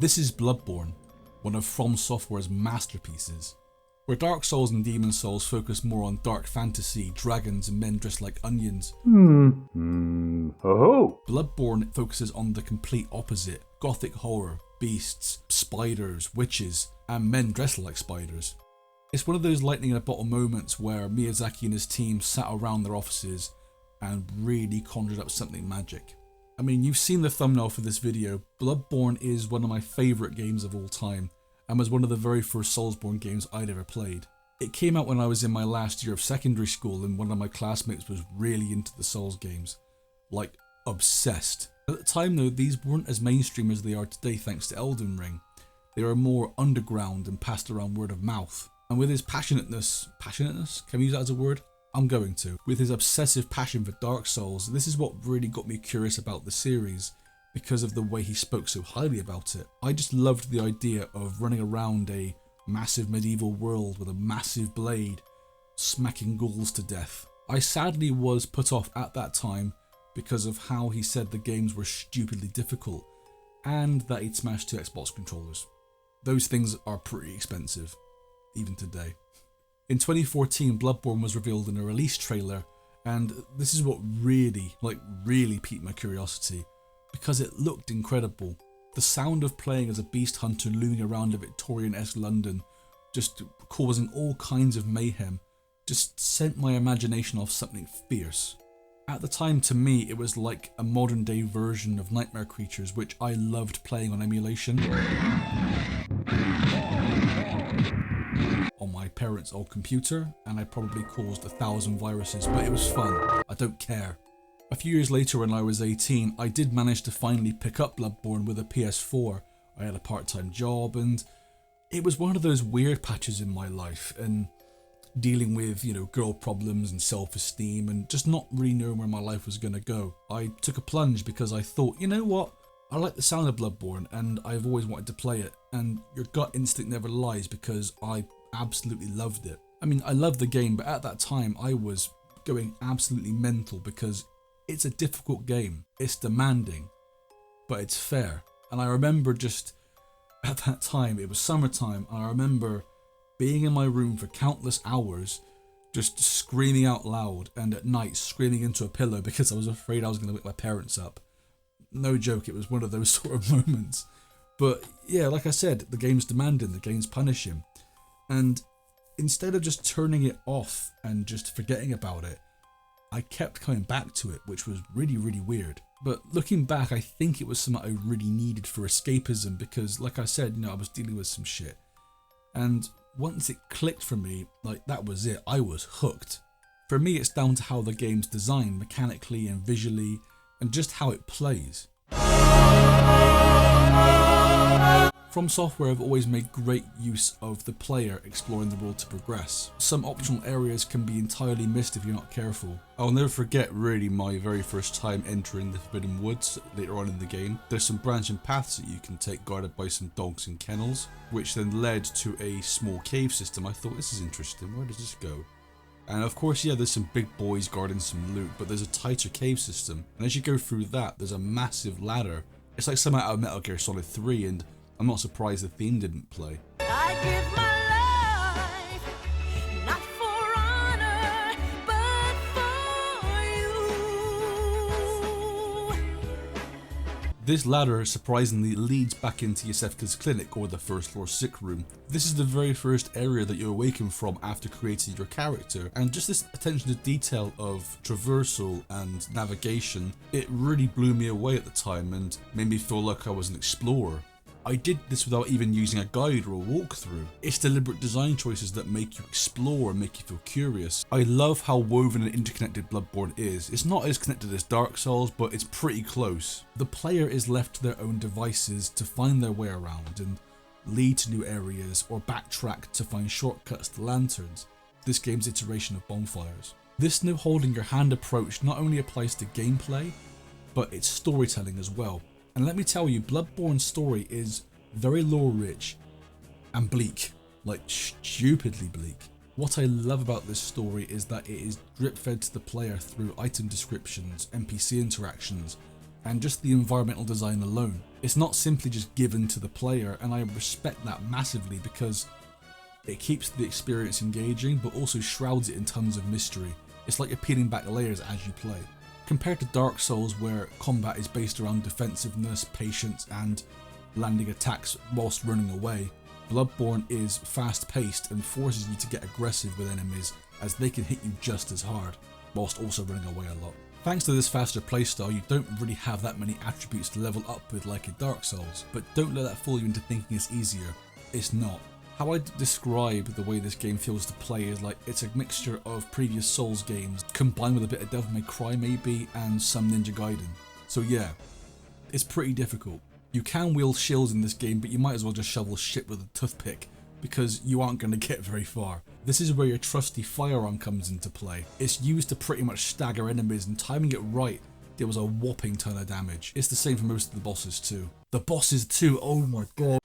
This is Bloodborne, one of FromSoftware's masterpieces. Where Dark Souls and Demon Souls focus more on dark fantasy, dragons and men dressed like onions, Bloodborne focuses on the complete opposite: gothic horror, beasts, spiders, witches, and men dressed like spiders. It's one of those lightning in a bottle moments where Miyazaki and his team sat around their offices and really conjured up something magic. I mean, you've seen the thumbnail for this video. Bloodborne is one of my favourite games of all time, and was one of the very first Soulsborne games I'd ever played. It came out when I was in my last year of secondary school, and one of my classmates was really into the Souls games. Like, obsessed. At the time though, these weren't as mainstream as they are today thanks to Elden Ring. They were more underground and passed around word of mouth. And with his passionateness, can we use that as a word? I'm going to. With his obsessive passion for Dark Souls, this is what really got me curious about the series, because of the way he spoke so highly about it. I just loved the idea of running around a massive medieval world with a massive blade, smacking ghouls to death. I sadly was put off at that time because of how he said the games were stupidly difficult, and that he'd smashed 2 Xbox controllers. Those things are pretty expensive, even today. In 2014, Bloodborne was revealed in a release trailer, and this is what really piqued my curiosity, because it looked incredible. The sound of playing as a beast hunter looming around a Victorian-esque London, just causing all kinds of mayhem, just sent my imagination off something fierce. At the time, to me, it was like a modern day version of Nightmare Creatures, which I loved playing on emulation on my parents' old computer, and I probably caused 1,000 viruses, but it was fun. I don't care. A few years later, when I was 18, I did manage to finally pick up Bloodborne with a PS4. I had a part-time job, and it was one of those weird patches in my life, and dealing with, girl problems and self-esteem, and just not really knowing where my life was going to go. I took a plunge because I thought, you know what? I like the sound of Bloodborne, and I've always wanted to play it, and your gut instinct never lies, because I absolutely loved it. I mean, I loved the game, but at that time, I was going absolutely mental because it's a difficult game. It's demanding, but it's fair. And I remember just at that time, it was summertime, and I remember being in my room for countless hours, just screaming out loud, and at night screaming into a pillow because I was afraid I was going to wake my parents up. No joke, it was one of those sort of moments. But yeah, like I said, the game's demanding, the game's punishing. And instead of just turning it off and just forgetting about it, I kept coming back to it, which was really, really weird. But looking back, I think it was something I really needed for escapism because, like I said, I was dealing with some shit. And once it clicked for me, that was it. I was hooked. For me, it's down to how the game's designed mechanically and visually, and just how it plays. FromSoftware have always made great use of the player exploring the world to progress. Some optional areas can be entirely missed if you're not careful. I'll never forget really my very first time entering the Forbidden Woods later on in the game. There's some branching paths that you can take guarded by some dogs and kennels, which then led to a small cave system. I thought, this is interesting, where does this go? And of course, yeah, there's some big boys guarding some loot, but there's a tighter cave system. And as you go through that, there's a massive ladder. It's like something out of Metal Gear Solid 3, and I'm not surprised the theme didn't play. I give my life, not for honor, but for you. This ladder surprisingly leads back into Yosefka's clinic, or the first floor sick room. This is the very first area that you awaken from after creating your character, and just this attention to detail of traversal and navigation, it really blew me away at the time and made me feel like I was an explorer. I did this without even using a guide or a walkthrough. It's deliberate design choices that make you explore and make you feel curious. I love how woven and interconnected Bloodborne is. It's not as connected as Dark Souls, but it's pretty close. The player is left to their own devices to find their way around and lead to new areas or backtrack to find shortcuts to lanterns, this game's iteration of bonfires. This no holding your hand approach not only applies to gameplay, but its storytelling as well. And let me tell you, Bloodborne's story is very lore rich and bleak, like stupidly bleak. What I love about this story is that it is drip fed to the player through item descriptions, NPC interactions, and just the environmental design alone. It's not simply just given to the player, and I respect that massively because it keeps the experience engaging but also shrouds it in tons of mystery. It's like you're peeling back layers as you play. Compared to Dark Souls, where combat is based around defensiveness, patience and landing attacks whilst running away, Bloodborne is fast paced and forces you to get aggressive with enemies as they can hit you just as hard, whilst also running away a lot. Thanks to this faster playstyle, you don't really have that many attributes to level up with like in Dark Souls, but don't let that fool you into thinking it's easier. It's not. How I describe the way this game feels to play is like it's a mixture of previous Souls games combined with a bit of Devil May Cry maybe and some Ninja Gaiden. So yeah, it's pretty difficult. You can wield shields in this game, but you might as well just shovel shit with a toothpick because you aren't going to get very far. This is where your trusty firearm comes into play. It's used to pretty much stagger enemies, and timing it right deals a whopping ton of damage. It's the same for most of the bosses too. The bosses too, oh my god.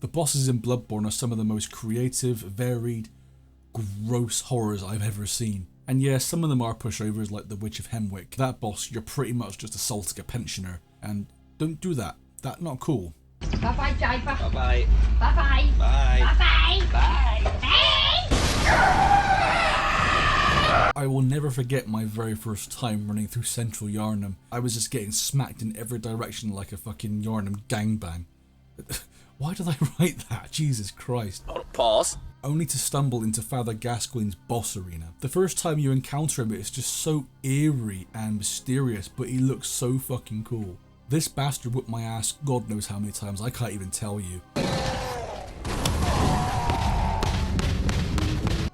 The bosses in Bloodborne are some of the most creative, varied, gross horrors I've ever seen. And yeah, some of them are pushovers like the Witch of Hemwick. That boss, you're pretty much just assaulting a pensioner, and don't do that. That's not cool. Bye-bye, Diaper. Bye-bye. Bye-bye. Bye. Bye-bye. Bye. I will never forget my very first time running through Central Yarnum. I was just getting smacked in every direction like a fucking Yarnum gangbang. Why did I write that? Jesus Christ. Pause. Only to stumble into Father Gascoigne's boss arena. The first time you encounter him, it's just so eerie and mysterious, but he looks so fucking cool. This bastard whipped my ass God knows how many times, I can't even tell you.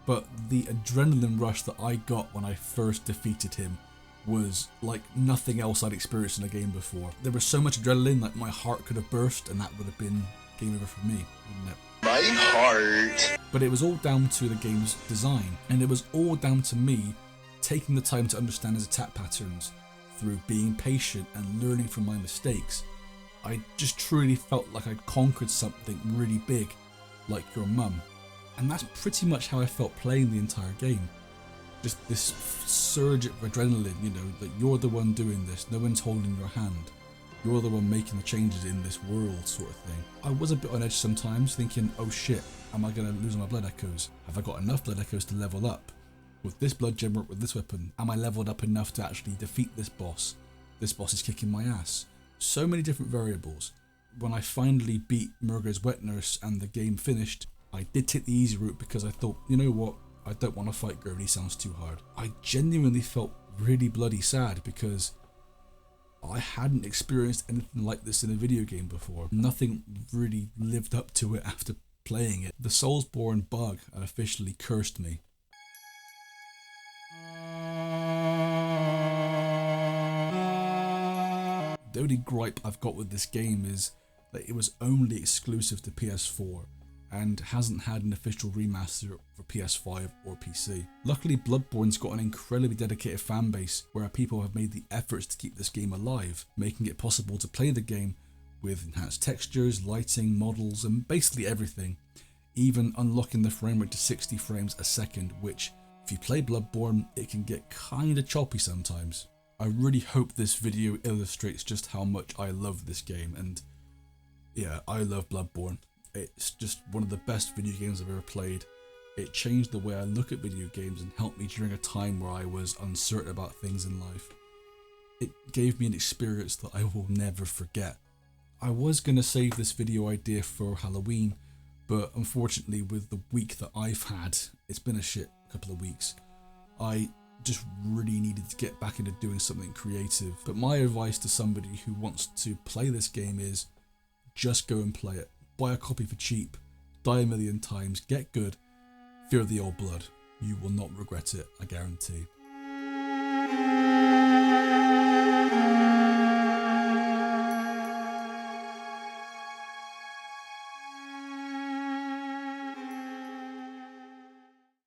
But the adrenaline rush that I got when I first defeated him was like nothing else I'd experienced in a game before. There was so much adrenaline that my heart could have burst, and that would have been game over for me, wouldn't it? My heart. But it was all down to the game's design, and it was all down to me taking the time to understand his attack patterns through being patient and learning from my mistakes. I just truly felt like I'd conquered something really big, like your mum. And that's pretty much how I felt playing the entire game. Just this surge of adrenaline, you know, that you're the one doing this, no one's holding your hand. You're the one making the changes in this world, sort of thing. I was a bit on edge sometimes, thinking, oh shit, am I going to lose my blood echoes? Have I got enough blood echoes to level up? With this blood gem or with this weapon, am I leveled up enough to actually defeat this boss? This boss is kicking my ass. So many different variables. When I finally beat Murga's Wet Nurse and the game finished, I did take the easy route because I thought, you know what, I don't want to fight Gurney, sounds too hard. I genuinely felt really bloody sad because I hadn't experienced anything like this in a video game before. Nothing really lived up to it after playing it. The Soulsborne bug officially cursed me. The only gripe I've got with this game is that it was only exclusive to PS4 and hasn't had an official remaster for PS5 or PC. Luckily, Bloodborne's got an incredibly dedicated fan base where people have made the efforts to keep this game alive, making it possible to play the game with enhanced textures, lighting, models, and basically everything, even unlocking the frame rate to 60 frames a second, which, if you play Bloodborne, it can get kinda choppy sometimes. I really hope this video illustrates just how much I love this game, and yeah, I love Bloodborne. It's just one of the best video games I've ever played. It changed the way I look at video games and helped me during a time where I was uncertain about things in life. It gave me an experience that I will never forget. I was going to save this video idea for Halloween, but unfortunately with the week that I've had, it's been a shit couple of weeks. I just really needed to get back into doing something creative. But my advice to somebody who wants to play this game is just go and play it. Buy a copy for cheap, die a million times, get good, fear the old blood. You will not regret it, I guarantee.